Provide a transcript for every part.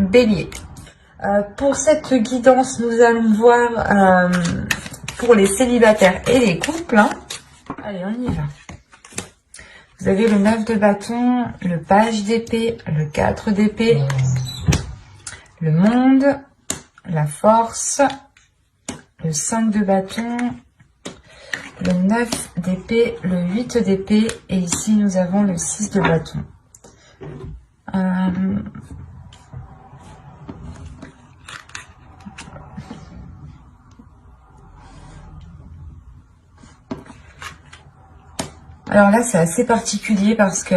Bélier. Pour cette guidance, nous allons voir pour les célibataires et les couples. Allez, on y va. Vous avez le 9 de bâton, le page d'épée, le 4 d'épée, le monde, la force, le 5 de bâton, le 9 d'épée, le 8 d'épée, et ici nous avons le 6 de bâton. Alors là, c'est assez particulier parce que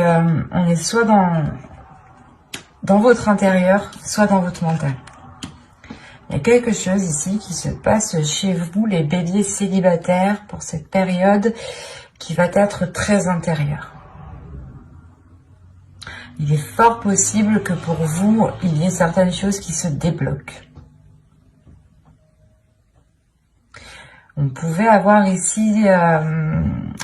on est soit dans votre intérieur, soit dans votre mental. Il y a quelque chose ici qui se passe chez vous, les béliers célibataires, pour cette période qui va être très intérieure. Il est fort possible que pour vous, il y ait certaines choses qui se débloquent. On pouvait avoir ici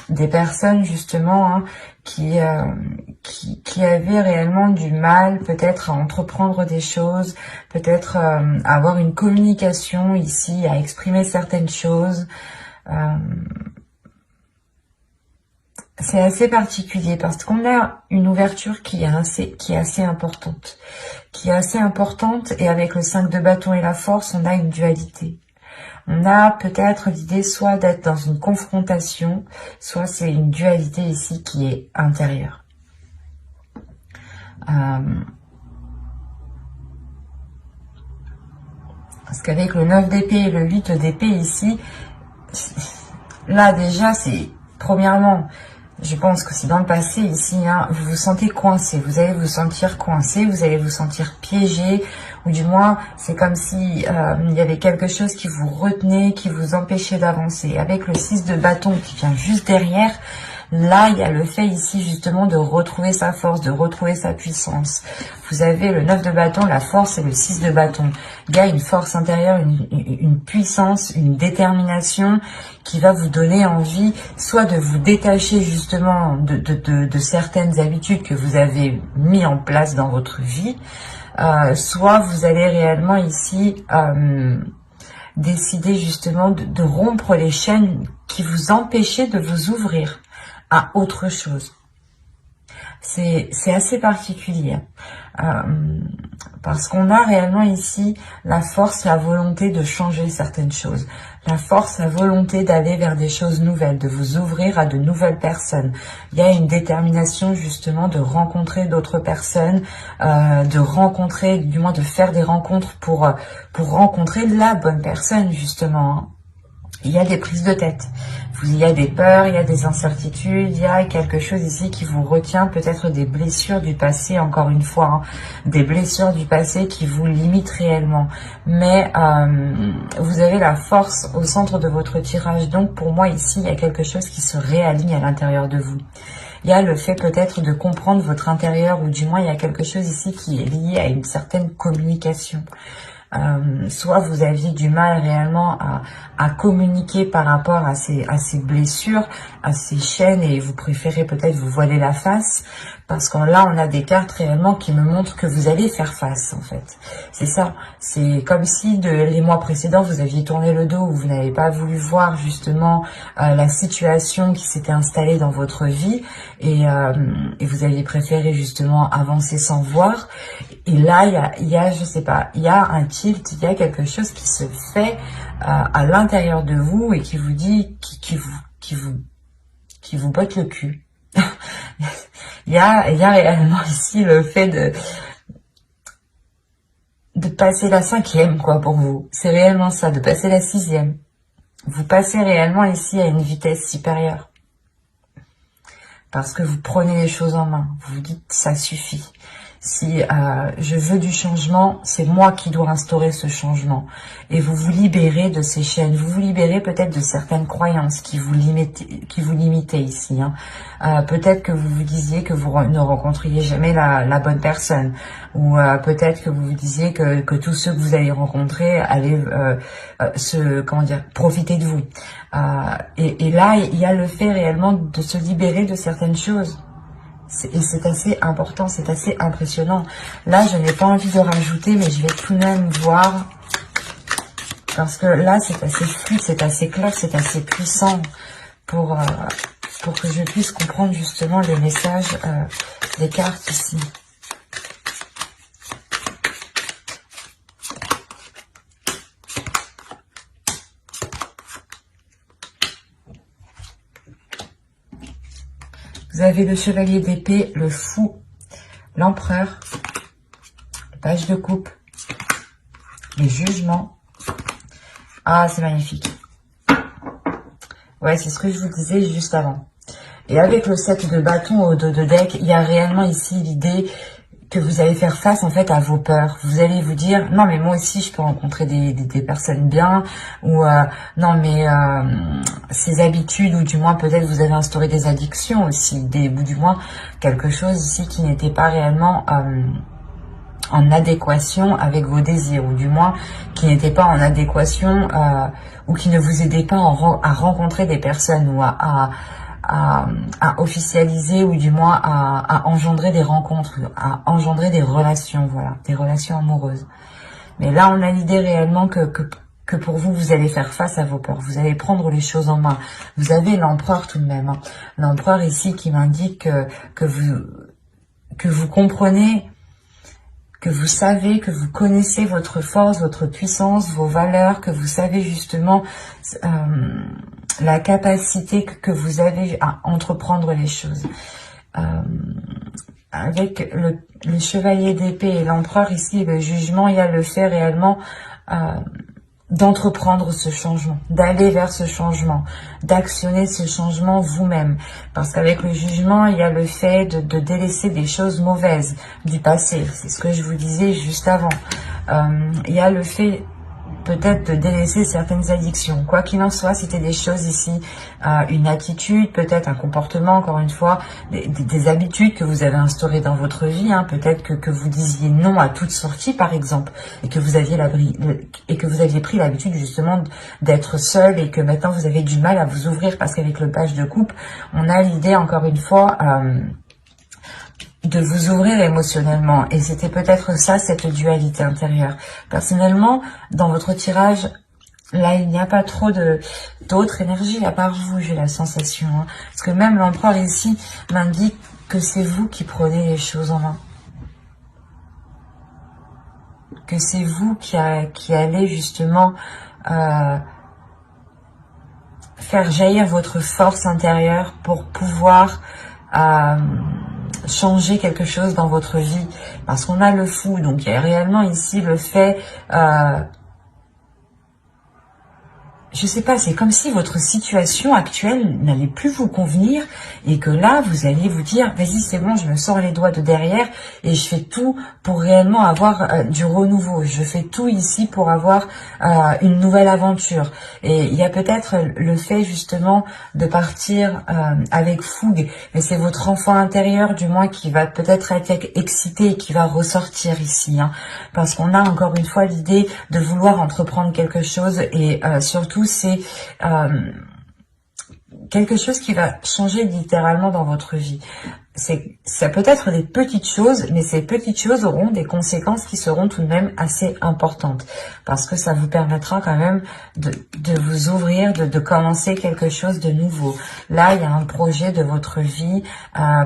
des personnes justement qui avaient réellement du mal peut-être à entreprendre des choses, peut-être à avoir une communication ici, à exprimer certaines choses. C'est assez particulier parce qu'on a une ouverture qui est assez importante. Et avec le 5 de bâton et la force, on a une dualité. On a peut-être l'idée soit d'être dans une confrontation, soit c'est une dualité ici qui est intérieure. Parce qu'avec le 9 d'épée et le 8 d'épée ici, là déjà c'est, premièrement, je pense que c'est dans le passé ici, vous vous sentez coincé, vous allez vous sentir coincé, vous allez vous sentir piégé, ou du moins c'est comme si il y avait quelque chose qui vous retenait, qui vous empêchait d'avancer. Avec le 6 de bâton qui vient juste derrière, là il y a le fait ici justement de retrouver sa force, de retrouver sa puissance. Vous avez le 9 de bâton, la force et le 6 de bâton. Il y a une force intérieure, une puissance, une détermination qui va vous donner envie soit de vous détacher justement de certaines habitudes que vous avez mis en place dans votre vie, soit vous allez réellement ici décider justement de rompre les chaînes qui vous empêchaient de vous ouvrir à autre chose. C'est assez particulier parce qu'on a réellement ici la force, la volonté de changer certaines choses, la force, la volonté d'aller vers des choses nouvelles, de vous ouvrir à de nouvelles personnes. Il y a une détermination justement de rencontrer d'autres personnes, de rencontrer, du moins de faire des rencontres pour rencontrer la bonne personne justement. Il y a des prises de tête, il y a des peurs, il y a des incertitudes, il y a quelque chose ici qui vous retient, peut-être des blessures du passé, encore une fois, des blessures du passé qui vous limitent réellement. Mais vous avez la force au centre de votre tirage, donc pour moi ici, il y a quelque chose qui se réaligne à l'intérieur de vous. Il y a le fait peut-être de comprendre votre intérieur, ou du moins il y a quelque chose ici qui est lié à une certaine communication. Soit vous aviez du mal réellement à communiquer par rapport à ces blessures, à ces chaînes, et vous préférez peut-être vous voiler la face, parce que là on a des cartes réellement qui me montrent que vous allez faire face en fait. C'est ça, c'est comme si les mois précédents vous aviez tourné le dos, ou vous n'avez pas voulu voir justement la situation qui s'était installée dans votre vie, et vous aviez préféré justement avancer sans voir. Et là il y a je sais pas, il y a un tilt, il y a quelque chose qui se fait à l'intérieur de vous et qui vous dit, qui vous botte le cul. il y a réellement ici le fait de passer la 5e, quoi, pour vous. C'est réellement ça, de passer la 6e. Vous passez réellement ici à une vitesse supérieure. Parce que vous prenez les choses en main. Vous vous dites, ça suffit. Si je veux du changement, c'est moi qui dois instaurer ce changement. Et vous vous libérez de ces chaînes, vous vous libérez peut-être de certaines croyances qui vous limitaient ici. Peut-être que vous vous disiez que vous ne rencontriez jamais la bonne personne, ou peut-être que vous vous disiez que tous ceux que vous allez rencontrer allaient profiter de vous. Et là, il y a le fait réellement de se libérer de certaines choses. Et c'est assez important, c'est assez impressionnant. Là, je n'ai pas envie de rajouter, mais je vais tout de même voir. Parce que là, c'est assez fluide, c'est assez clair, c'est assez puissant pour que je puisse comprendre justement les messages des cartes ici. Vous avez le chevalier d'épée, le fou, l'empereur, le page de coupe, les jugements. Ah, c'est magnifique. Ouais, c'est ce que je vous disais juste avant. Et avec le 7 de bâton au dos de deck, il y a réellement ici l'idée que vous allez faire face en fait à vos peurs. Vous allez vous dire, non mais moi aussi je peux rencontrer des personnes bien, ou non mais ces habitudes, ou du moins peut-être vous avez instauré des addictions aussi, ou du moins quelque chose ici qui n'était pas réellement en adéquation avec vos désirs, ou du moins qui n'était pas en adéquation ou qui ne vous aidait pas à rencontrer des personnes, ou à officialiser, ou du moins à engendrer des rencontres, à engendrer des relations, voilà, des relations amoureuses. Mais là, on a l'idée réellement que pour vous, vous allez faire face à vos peurs, vous allez prendre les choses en main. Vous avez l'empereur tout de même, hein. L'empereur ici qui m'indique que vous comprenez, que vous savez, que vous connaissez votre force, votre puissance, vos valeurs, que vous savez justement la capacité que vous avez à entreprendre les choses. Avec le chevalier d'épée et l'empereur ici, le jugement, il y a le fait réellement d'entreprendre ce changement, d'aller vers ce changement, d'actionner ce changement vous-même. Parce qu'avec le jugement, il y a le fait de délaisser des choses mauvaises du passé. C'est ce que je vous disais juste avant. Il y a le fait peut-être de délaisser certaines addictions. Quoi qu'il en soit, c'était des choses ici, une attitude, peut-être un comportement, encore une fois, des habitudes que vous avez instaurées dans votre vie, hein. Peut-être que vous disiez non à toute sortie, par exemple, et que vous aviez pris l'habitude justement d'être seul, et que maintenant vous avez du mal à vous ouvrir, parce qu'avec le page de coupe, on a l'idée, encore une fois, de vous ouvrir émotionnellement. Et c'était peut-être ça, cette dualité intérieure. Personnellement, dans votre tirage, là, il n'y a pas trop d'autres énergies à part vous, j'ai la sensation. Hein. Parce que même l'empereur ici m'indique que c'est vous qui prenez les choses en main. Que c'est vous qui allez justement faire jaillir votre force intérieure pour pouvoir changer quelque chose dans votre vie, parce qu'on a le fou, donc il y a réellement ici le fait, je sais pas, c'est comme si votre situation actuelle n'allait plus vous convenir, et que là, vous allez vous dire, vas-y, c'est bon, je me sors les doigts de derrière, et je fais tout pour réellement avoir du renouveau. Je fais tout ici pour avoir une nouvelle aventure. Et il y a peut-être le fait, justement, de partir avec fougue, mais c'est votre enfant intérieur, du moins, qui va peut-être être excité et qui va ressortir ici, hein, parce qu'on a encore une fois l'idée de vouloir entreprendre quelque chose, et surtout, c'est quelque chose qui va changer littéralement dans votre vie. Ça peut être des petites choses, mais ces petites choses auront des conséquences qui seront tout de même assez importantes, parce que ça vous permettra quand même de vous ouvrir, de commencer quelque chose de nouveau. Là, il y a un projet de votre vie,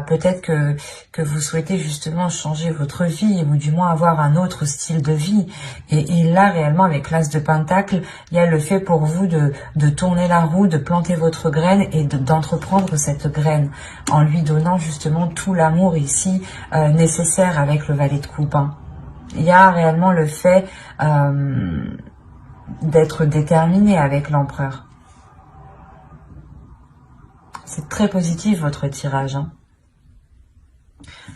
peut-être que vous souhaitez justement changer votre vie, ou du moins avoir un autre style de vie. Et là, réellement, avec l'As de Pentacle, il y a le fait pour vous de tourner la roue, de planter votre graine, et d'entreprendre cette graine, en lui donnant justement tout l'amour ici nécessaire avec le valet de coupe, hein. Il y a réellement le fait d'être déterminé avec l'empereur. C'est très positif votre tirage, hein.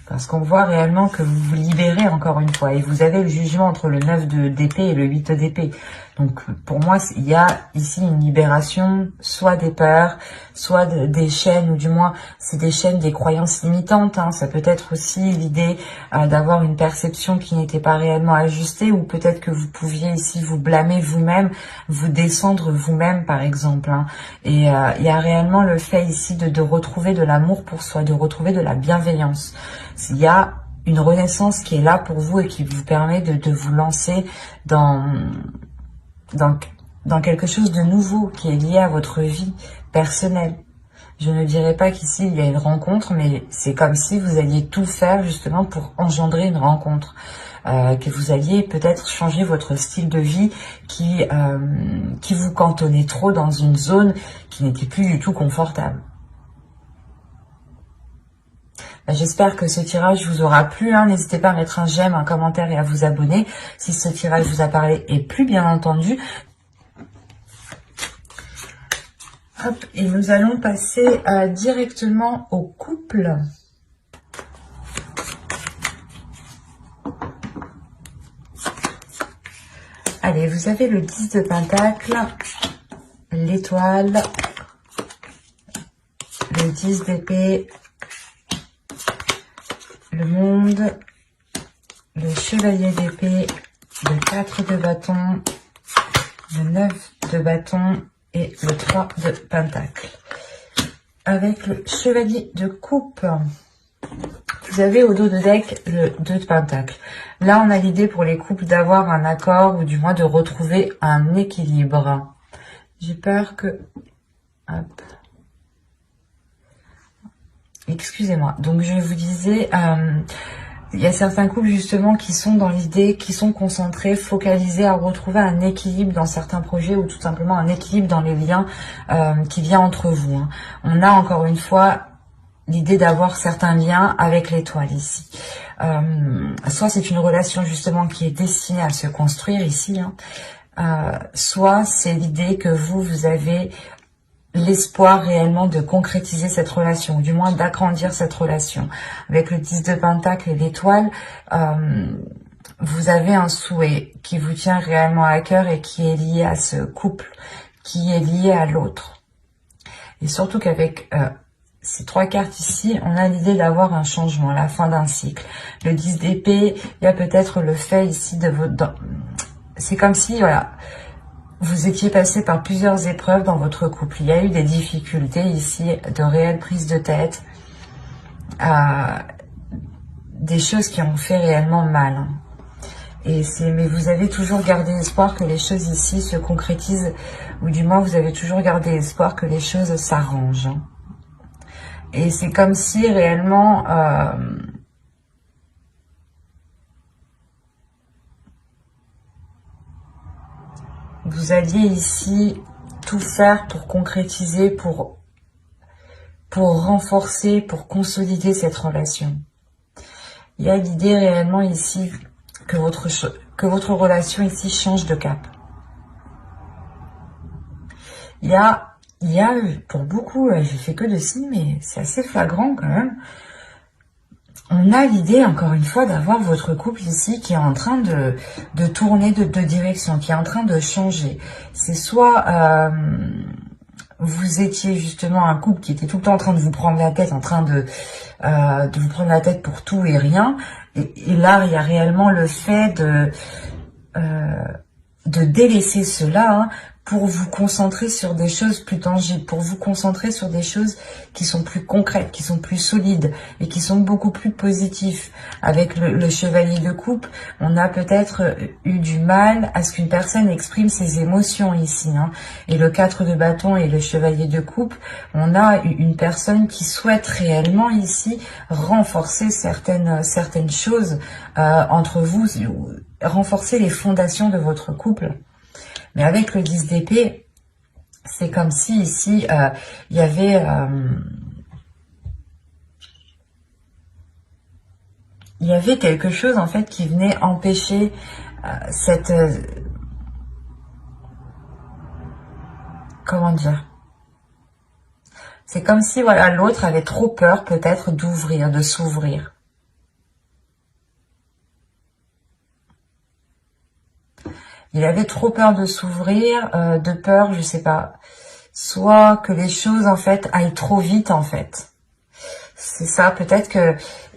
Parce qu'on voit réellement que vous vous libérez encore une fois. Et vous avez le jugement entre le 9 d'épée et le 8 d'épée. Donc pour moi, il y a ici une libération, soit des peurs, soit des chaînes, ou du moins c'est des chaînes, des croyances limitantes. Hein. Ça peut être aussi l'idée d'avoir une perception qui n'était pas réellement ajustée, ou peut-être que vous pouviez ici vous blâmer vous-même, vous descendre vous-même par exemple. Hein. Et il y a réellement le fait ici de retrouver de l'amour pour soi, de retrouver de la bienveillance. Il y a une renaissance qui est là pour vous et qui vous permet de vous lancer dans quelque chose de nouveau qui est lié à votre vie personnelle. Je ne dirais pas qu'ici il y a une rencontre, mais c'est comme si vous alliez tout faire justement pour engendrer une rencontre. Que vous alliez peut-être changer votre style de vie qui vous cantonnait trop dans une zone qui n'était plus du tout confortable. J'espère que ce tirage vous aura plu. Hein. N'hésitez pas à mettre un j'aime, un commentaire et à vous abonner si ce tirage vous a parlé et plu, bien entendu. Hop, et nous allons passer directement au couple. Allez, vous avez le 10 de Pentacle, l'étoile, le 10 d'épée, le monde, le chevalier d'épée, le 4 de bâton, le 9 de bâton et le 3 de pentacle. Avec le chevalier de coupe, vous avez au dos de deck le 2 de pentacle. Là, on a l'idée pour les couples d'avoir un accord, ou du moins de retrouver un équilibre. J'ai peur que... Hop. Excusez-moi. Donc, je vous disais... il y a certains couples justement qui sont dans l'idée, qui sont concentrés, focalisés à retrouver un équilibre dans certains projets, ou tout simplement un équilibre dans les liens qui vient entre vous. Hein. On a encore une fois l'idée d'avoir certains liens avec l'étoile ici. Soit c'est une relation justement qui est destinée à se construire ici, hein. Soit c'est l'idée que vous avez l'espoir réellement de concrétiser cette relation, ou du moins d'agrandir cette relation. Avec le 10 de Pentacle et l'étoile, vous avez un souhait qui vous tient réellement à cœur et qui est lié à ce couple, qui est lié à l'autre. Et surtout qu'avec ces 3 cartes ici, on a l'idée d'avoir un changement, la fin d'un cycle. Le 10 d'épée, il y a peut-être le fait ici de votre... C'est comme si, voilà... Vous étiez passé par plusieurs épreuves dans votre couple. Il y a eu des difficultés ici, de réelles prises de tête, des choses qui ont fait réellement mal. Mais vous avez toujours gardé espoir que les choses ici se concrétisent, ou du moins vous avez toujours gardé espoir que les choses s'arrangent. Et c'est comme si réellement... vous alliez ici tout faire pour concrétiser, pour renforcer, pour consolider cette relation. Il y a l'idée réellement ici que votre relation ici change de cap. Il y a pour beaucoup, j'ai fait que de signes, mais c'est assez flagrant quand même. On a l'idée, encore une fois, d'avoir votre couple ici qui est en train de tourner de direction, qui est en train de changer. C'est soit vous étiez justement un couple qui était tout le temps en train de vous prendre la tête, en train de vous prendre la tête pour tout et rien. Et là, il y a réellement le fait de délaisser cela, hein, pour vous concentrer sur des choses plus tangibles, pour vous concentrer sur des choses qui sont plus concrètes, qui sont plus solides et qui sont beaucoup plus positifs. Avec le chevalier de coupe, on a peut-être eu du mal à ce qu'une personne exprime ses émotions ici, hein. Et le 4 de bâton et le chevalier de coupe, on a une personne qui souhaite réellement ici renforcer certaines choses entre vous, renforcer les fondations de votre couple. Mais avec le 10 d'épée, c'est comme si ici, il y avait... il y avait quelque chose en fait qui venait empêcher cette... comment dire? C'est comme si voilà, l'autre avait trop peur peut-être d'ouvrir, de s'ouvrir. Il avait trop peur de s'ouvrir, de peur, je sais pas, soit que les choses en fait aillent trop vite en fait. C'est ça, peut-être que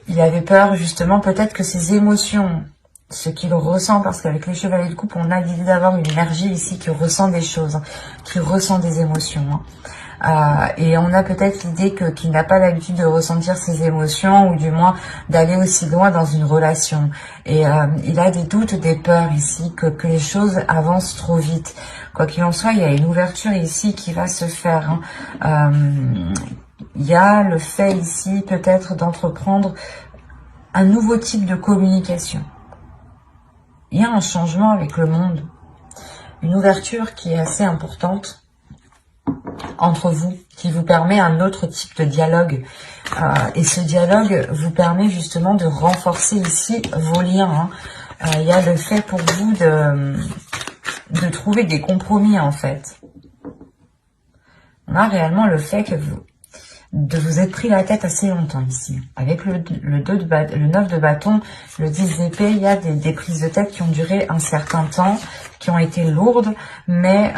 il avait peur justement, peut-être que ses émotions, ce qu'il ressent, parce qu'avec les chevaliers de coupe, on a l'idée d'avoir une énergie ici qui ressent des choses, hein, qui ressent des émotions. Et on a peut-être l'idée qu'il n'a pas l'habitude de ressentir ses émotions, ou du moins d'aller aussi loin dans une relation. Et il a des doutes, des peurs ici, que les choses avancent trop vite. Quoi qu'il en soit, il y a une ouverture ici qui va se faire. Il y a le fait ici peut-être d'entreprendre un nouveau type de communication. Il y a un changement avec le monde, une ouverture qui est assez importante entre vous, qui vous permet un autre type de dialogue. Et ce dialogue vous permet justement de renforcer ici vos liens. Il y a le fait pour vous de trouver des compromis en fait. On a réellement le fait que vous êtes pris la tête assez longtemps ici. Avec le 9 de bâton, le 10 d'épée, il y a des prises de tête qui ont duré un certain temps, qui ont été lourdes, mais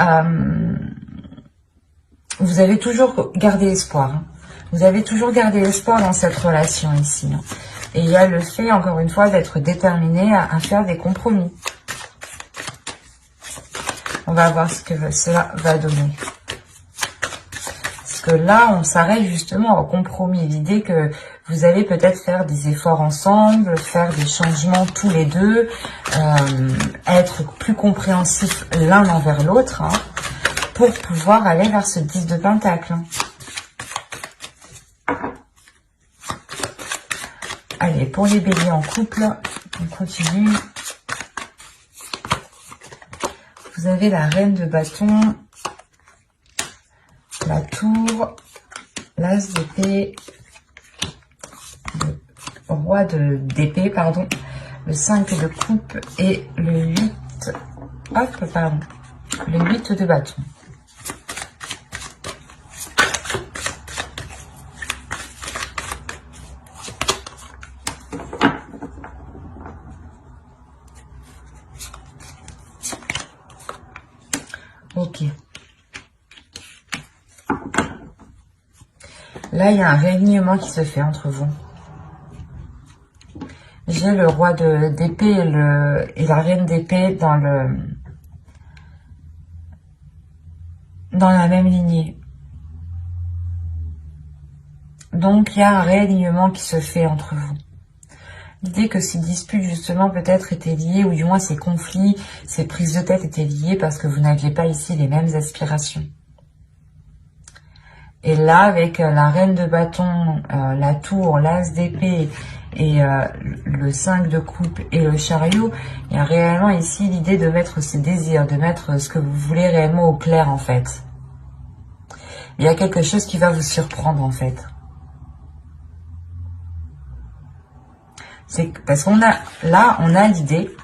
vous avez toujours gardé espoir. Vous avez toujours gardé espoir dans cette relation ici. Et il y a le fait, encore une fois, d'être déterminé à faire des compromis. On va voir ce que cela va donner. Parce que là, on s'arrête justement au compromis. L'idée que vous allez peut-être faire des efforts ensemble, faire des changements tous les deux, être plus compréhensifs l'un envers l'autre, pour pouvoir aller vers ce 10 de Pentacle. Allez, pour les béliers en couple, on continue. Vous avez la reine de bâton, la tour, l'as d'épée, le roi d'épée, pardon, le 5 de coupe et le 8, le 8 de bâton. Ok. Là, il y a un réalignement qui se fait entre vous. J'ai le roi d'épée et la reine d'épée dans la même lignée. Donc, il y a un réalignement qui se fait entre vous. L'idée que ces disputes, justement, peut-être étaient liées, ou du moins ces conflits, ces prises de tête étaient liées parce que vous n'aviez pas ici les mêmes aspirations. Et là, avec la reine de bâton, la tour, l'as d'épée et le 5 de coupe et le chariot, il y a réellement ici l'idée de mettre ses désirs, de mettre ce que vous voulez réellement au clair, en fait. Il y a quelque chose qui va vous surprendre, en fait. C'est parce qu'on a, là, on a l'idée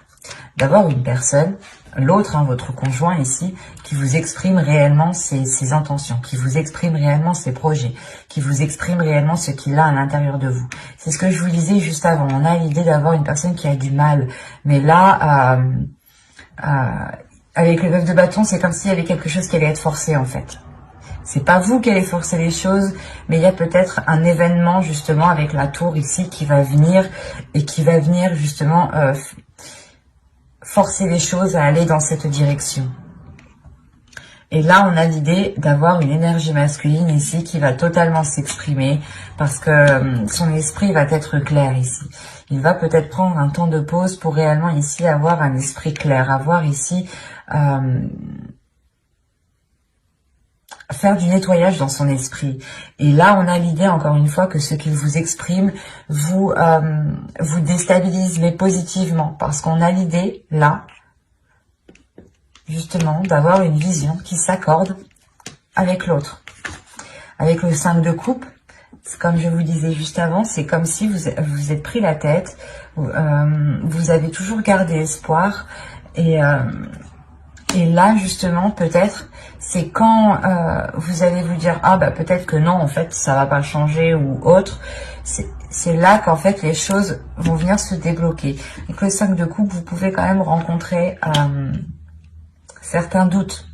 d'avoir une personne, l'autre, votre conjoint ici, qui vous exprime réellement ses intentions, qui vous exprime réellement ses projets, qui vous exprime réellement ce qu'il a à l'intérieur de vous. C'est ce que je vous disais juste avant. On a l'idée d'avoir une personne qui a du mal. Mais là, avec le 9 de bâton, c'est comme s'il y avait quelque chose qui allait être forcé, en fait. C'est pas vous qui allez forcer les choses, mais il y a peut-être un événement justement avec la tour ici qui va venir et qui va venir justement forcer les choses à aller dans cette direction. Et là, on a l'idée d'avoir une énergie masculine ici qui va totalement s'exprimer parce que son esprit va être clair ici. Il va peut-être prendre un temps de pause pour réellement ici avoir un esprit clair, avoir ici... faire du nettoyage dans son esprit. Et là, on a l'idée, encore une fois, que ce qu'il vous exprime vous déstabilise, mais positivement. Parce qu'on a l'idée, là, justement, d'avoir une vision qui s'accorde avec l'autre. Avec le 5 de coupe, comme je vous disais juste avant, c'est comme si vous êtes pris la tête, vous avez toujours gardé espoir, et là, justement, peut-être, c'est quand vous allez vous dire « Ah, bah peut-être que non, en fait, ça va pas changer » ou autre. C'est là qu'en fait, les choses vont venir se débloquer. Avec le 5 de coupe, vous pouvez quand même rencontrer certains doutes.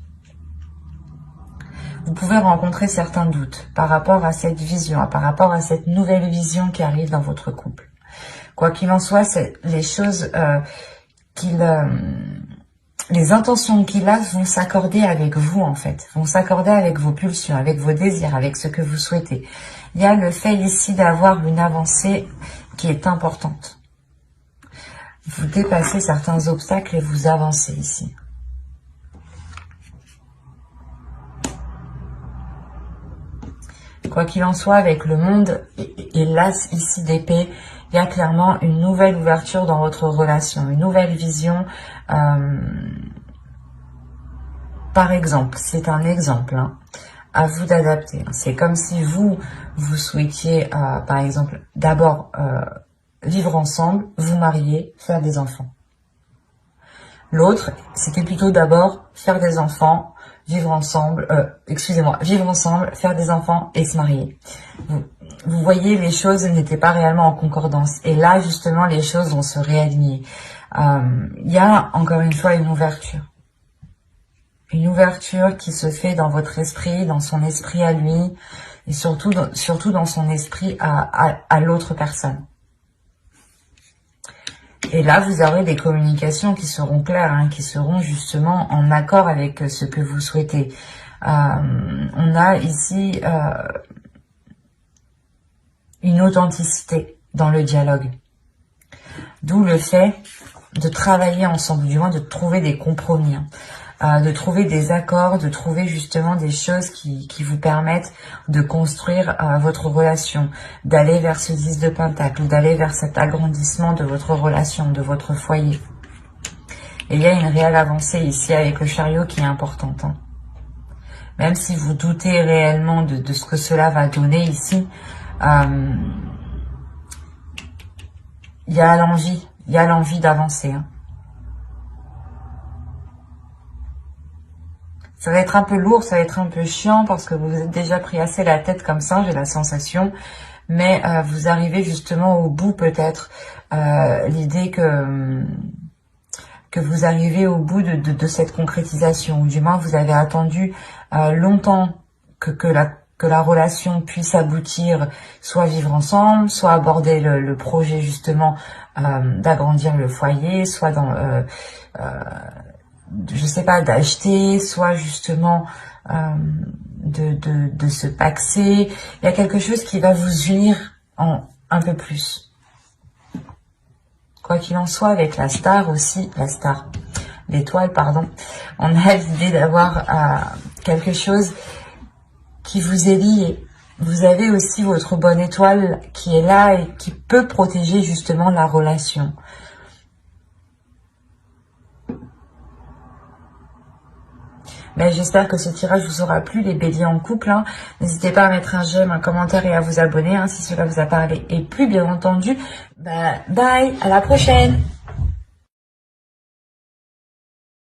Vous pouvez rencontrer certains doutes par rapport à cette vision, par rapport à cette nouvelle vision qui arrive dans votre couple. Quoi qu'il en soit, c'est les choses les intentions qu'il a vont s'accorder avec vous en fait, vont s'accorder avec vos pulsions, avec vos désirs, avec ce que vous souhaitez. Il y a le fait ici d'avoir une avancée qui est importante. Vous dépassez certains obstacles et vous avancez ici. Quoi qu'il en soit, avec le monde et l'as ici d'épée, il y a clairement une nouvelle ouverture dans votre relation, une nouvelle vision. Par exemple, c'est un exemple, hein, à vous d'adapter. C'est comme si vous souhaitiez, par exemple, d'abord vivre ensemble, vous marier, faire des enfants. L'autre, c'était plutôt d'abord faire des enfants, vivre ensemble, vivre ensemble, faire des enfants et se marier. Vous voyez, les choses n'étaient pas réellement en concordance. Et là, justement, les choses vont se réaligner. Il y a, encore une fois, une ouverture. Une ouverture qui se fait dans votre esprit, dans son esprit à lui, et surtout dans son esprit à l'autre personne. Et là, vous aurez des communications qui seront claires, hein, qui seront justement en accord avec ce que vous souhaitez. On a ici une authenticité dans le dialogue. D'où le fait de travailler ensemble, du moins de trouver des compromis, hein, de trouver des accords, de trouver justement des choses qui vous permettent de construire votre relation, d'aller vers ce 10 de Pentacle, d'aller vers cet agrandissement de votre relation, de votre foyer. Et il y a une réelle avancée ici avec le chariot qui est importante, hein. Même si vous doutez réellement de ce que cela va donner ici, il y a l'envie d'avancer, hein. Ça va être un peu lourd, ça va être un peu chiant parce que vous vous êtes déjà pris assez la tête comme ça, j'ai la sensation. Mais vous arrivez justement au bout peut-être. L'idée que vous arrivez au bout de cette concrétisation. Ou du moins vous avez attendu longtemps que la relation puisse aboutir, soit vivre ensemble, soit aborder le projet justement d'agrandir le foyer, soit dans... je sais pas, d'acheter, soit justement de se paxer. Il y a quelque chose qui va vous unir un peu plus. Quoi qu'il en soit, avec la star aussi, l'étoile, pardon, on a l'idée d'avoir quelque chose qui vous est lié. Vous avez aussi votre bonne étoile qui est là et qui peut protéger justement la relation. Mais j'espère que ce tirage vous aura plu, les béliers en couple, hein. N'hésitez pas à mettre un j'aime, un commentaire et à vous abonner, hein, si cela vous a parlé. Et puis, bien entendu, bye, à la prochaine.